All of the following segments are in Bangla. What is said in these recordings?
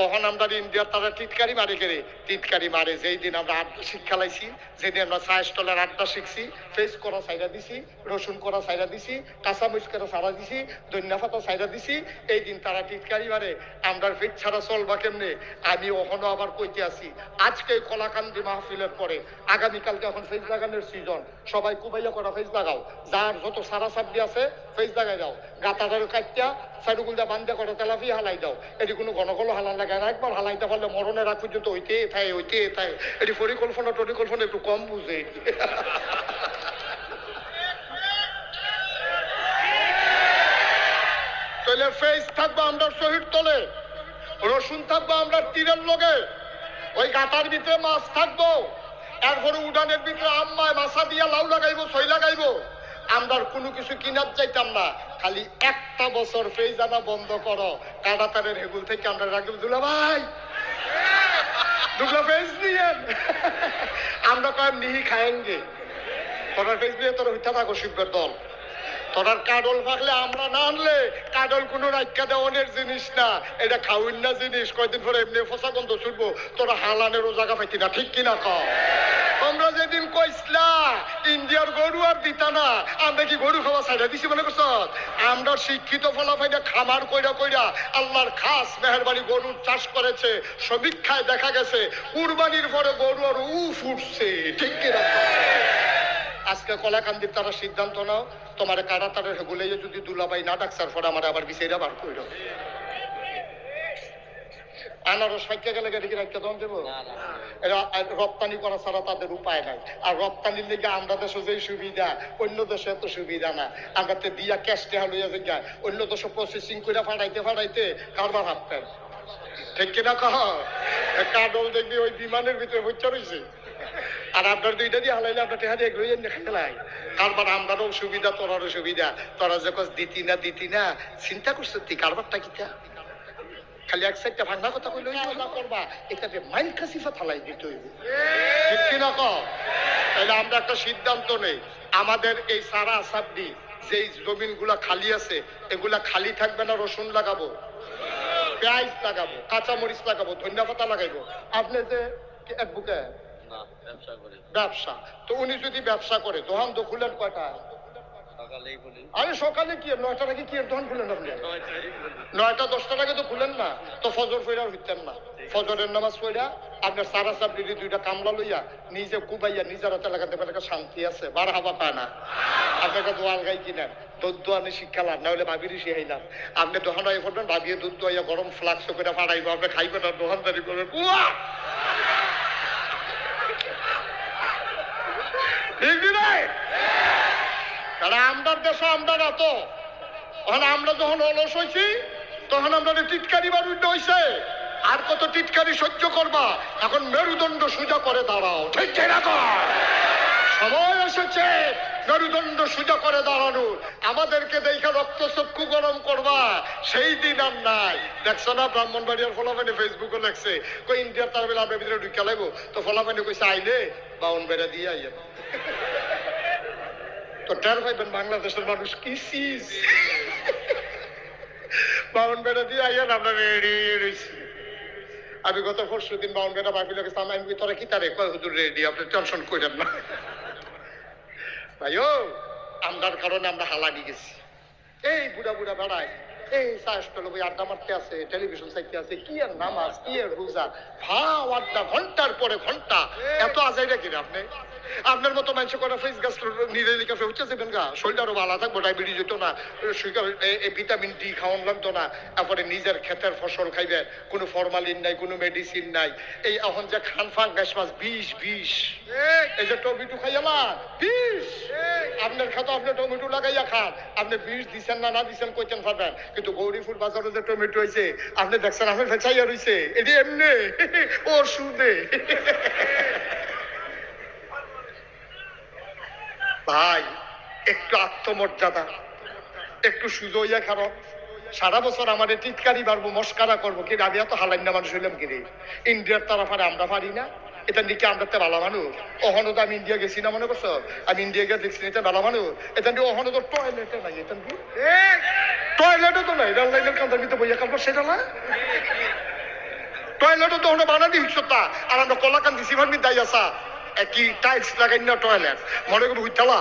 ওখান আমরা ইন্ডিয়ার তারা টিটকারি মারে গেলে টিটকারি মারে যেই দিন আমরা আড্ডা শিক্ষা লাইছি, যেদিন আমরা চায়ের স্টলের আড্ডা শিখছি, ফেস করা সাইডা দিছি, রসুন করা সাইডা দিছি, কাঁচামরিচ করা সারা দিছি, ধনিয়া পাতা সাইডা দিছি, এই দিন তারা টিটকারি মারে। আমরা ফিট ছাড়া চলবা কেমনে? আমি ওখানে আবার কইতে আছি, আজকে কলাকান্দি মাহফিলের পরে আগামীকালকে এখন ফেস লাগানোর সিজন, সবাই কুবাইয়া করা ফেস লাগাও, যার যত সারা সাবজি আছে ফেস লাগাই দাও, গাতাটার কাটিয়া সাইডুগুলটা বান্ধা করে তেলাফি হালাই দাও। এটি কোনো ঘনকল হালা লাগে না, একবার হালাইতে পারলে মরণের আগ পর্যন্ত হইতে থাকে। এটি পরিকল্পনা একটু কম বুঝে। তাহলে ফেস থাকবো আমরা শহীদ তলে, রসুন থাকবো আমরা তীরের লগে, ওই গাতার ভিতরে মাছ থাকবো, এরপরে উড়ানের ভিতরে আম্মায় মাছা দিয়া লাউ লাগাইবো, ছই লাগাইবো। আমরা কোনো কিছু কিনার চাইতাম না, খালি একটা বছর ফেজ আনা বন্ধ করো, কাটাতারের হেগুল থেকে আমরা রাখবো। দুলা ভাই দুলা ফেজ নিয়েন, আমরা কয়েক নিহি খায়েঙ্গে। তোরা ফেজ নিয়ে তোরা হইতে থাকো শিল্পের দল। তোরার কাডল থাকলে আমরা না আনলে, কাডল কোনো রাজ্যা দেওয়ানের জিনিস না, এটা খাওয়ান না জিনিস। কয়দিন পরে এমনি ফসা গন্ধ ছুটবো, তোরা হালানেরও জায়গা পাইতি না, ঠিক কিনা কও? তোমরা যেদিন কইসলা ইন্ডিয়ার গরু আর দিতা না, আমরা কি গরু খাওয়া ছাইড়া দিছি মনে করছ? আমরা শিক্ষিত ফলাফাইটা খামার কইরা কইরা আল্লাহর খাস মেহেরবানি গরুর চাষ করেছে। সমীক্ষায় দেখা গেছে কুরবানির পরে গরু আর উঠছে, ঠিক কিনা? আজকে কলাকান্দির তারা সিদ্ধান্ত নাও, তোমার কাটা তারের হেগুলে যদি দুলাভাই না ডাকসার পরে আমার আবার বিষয়টা বার কইর। আনারস ফাইকে গেলে কি রাখতে দম দেবো? এরা রপ্তানি করা ছাড়া তাদের উপায় নাই। আর রপ্তানির লেগে আমরা দেশে যে সুবিধা, অন্য দেশে এত সুবিধা না। আমরা তো দিয়া ক্যাশটে হালুইয়া যায়, অন্য দেশে প্রসেসিং করে ফাটাইতে কারবার হাঁটতেন, ঠিক কিনা কহ? কাডল দেখবি ওই বিমানের ভিতরে হচ্ছে রয়েছে, আর আপনার দুইটা দিয়ে হালাইলে আপনার টেহারি এগুলো খেলাই। কারবার আমরারও সুবিধা, তোরারও সুবিধা। তোরা যখন দিতি না চিন্তা করছো তুই কারবারটা কিতা? খালি এক সাইডটা ভাঙা কথা কইলে না করবা, এটাতে মাইন্ড কাসিফা থালাই দিতে হইব, ঠিক কিনা কও? তাহলে আমরা একটা সিদ্ধান্ত নেই, আমাদের এই সারা সাবডি যেই জমিনগুলা খালি আছে, এগুলা খালি থাকবে না। রসুন লাগাবো, পেঁয়াজ লাগাবো, কাঁচামরিচ লাগাবো, ধনিয়া পাতা লাগাইবো। আপনি যে বুকে ব্যবসা, তো উনি যদি ব্যবসা করে দোকান তো খুলেন কয়টা? আরে সকালে কি 9টা নাকি কি দোকান খুলেন আপনি? 9টা 10টা আগে তো খুলেন না, তো ফজর ফেরার হইতেন না। ফজরের নামাজ পড়া আপনার সারা সাবডির দুইটা কামলা লইয়া নিজে কুবাইয়া নিজের হাতে লাগাতে পারে, শান্তি আছে, বার হাবা পায় না। আপনাকে দোয়াল গাই কিনেন, দুধ দোয়ানি শিক্ষা লাভ না হলে ভাবিরই শিখাইলাম। আপনি দোকান আই করবেন, ভাবিয়ে দুধ দোয়াইয়া গরম ফ্লাক্স করে ফাটাইবো, আপনি খাইবেন আর দোকানদারি করবেন। কুয়া আমদার দেশে আমরা না তো, আমরা যখন অলস হয়েছি তখন আমরা টিটকারি বারুদ্ধ হয়েছে। আর কত টিটকারি সহ্য করবা? এখন মেরুদণ্ড সোজা করে দাঁড়াও, ঠিক না? সময় এসেছে মেরুদণ্ড সোজা করে দাঁড়ানো। আমাদেরকে দেখে রক্ত চক্ষু গরম করবা, সেই দিন আর নাই। দেখছো না ব্রাহ্মণবাড়িয়ার ফলাফানি ফেসবুকে লেখছে, কই ইন্ডিয়ার তার বেলা আমরা ভিতরে ঢুকে লাগবো, তো ফলাফানি কইছে আইলে বাউন বেড়া দিয়ে আইয়েন। তো টের পাইবেন বাংলাদেশের মানুষ কি চিজ। বাউন বেড়া দিয়ে আইয়েন, আমরা রেডি রয়েছি। আমি গত 4 দিন বাউন বেড়া ভাবি লোক আমি তোরা কি তারে কয় হুজুর রেডি, আপনি টেনশন করেন না ভাইও। আমরার কারণে আমরা হালানি গেছি। এই বুড়া বেড়ায়, এই চাষটা লোক আড্ডা মারতে আছে, টেলিভিশন চাইতে আছে, কি আর নামাজ, কি আর রোজা, ভাও আড্ডা ঘন্টার পরে ঘন্টা। এত আজাইরা কিনা আপনি? আপনার মতো মানুষ করা ফেস গাছ নিজের কাছে হচ্ছে যাবেন গা, শরীরটা আরো ভালো থাকবো, ডায়াবেটিস যেত না, ভিটামিন ডি খাওয়ান লাগতো না। তারপরে নিজের ক্ষেতের ফসল খাইবে, কোনো ফরমালিন নাই, কোনো মেডিসিন নাই। এই এখন যে খান ফাঙ্গাস মাছ বিষ, এই যে টমেটো খাইয়ালা বিষ। আপনার খাতো আপনি টমেটো লাগাইয়া খান, আপনি বিষ দিচ্ছেন না দিচ্ছেন কইতেন পারবেন। কিন্তু গৌরীপুর বাজারে যে টমেটো হয়েছে আপনি দেখছেন, আপনি ফেঁচাইয়া রয়েছে, এটি এমনি ওষুধে। ভাই একটু আত্মমর্যাদা, একটু সুজইয়া খারাপ। সারা বছর আমাদের টিটকারি বাড়বো, মস্কারা করবো, কি আমি এত হালাইনা মানুষ হইলাম কিরে? ইন্ডিয়ার তারা পারে, আমরা পারি না? এটা দিকে আমরা তো ভালো মানুষ। ওখানে তো আমি ইন্ডিয়া গেছি না, মনে করছো? আমি ইন্ডিয়া গিয়ে দেখছি এটা ভালো মানুষ। এটা ওখানে তো টয়লেটে নাই, এটা কি টয়লেটও তো নাই, রেল লাইনের কান্দার ভিতরে বইয়া কালবো সেটা না। টয়লেটও তো ওখানে বানানি হিসতা আর আমরা কলাকান্দি সিভার দাই আসা একই টাইলস লাগাই না টয়লেট মনে করি হুইতালা।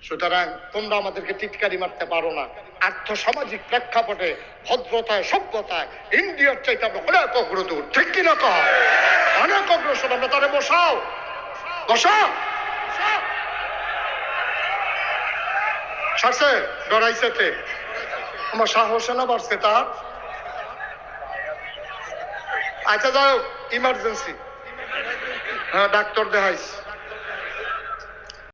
সুতরাং তোমরা আমাদেরকে টিটকারি মারতে পারো না। আর্থসামাজিক প্রেক্ষাপটে ভদ্রতায় সভ্যতায় ইন্ডিয়ার চাইতে আমরা অনেক অগ্রদূর, ঠিক কিনা কহ? অনেক অগ্রসর। আমরা তারে বসাও, বসাও। ছাড়ছে ডরাইছে তে আমার সাহসে না বাড়ছে তার। আচ্ছা যাও ইমার্জেন্সি, হ্যাঁ ডাক্তার দেখাইস।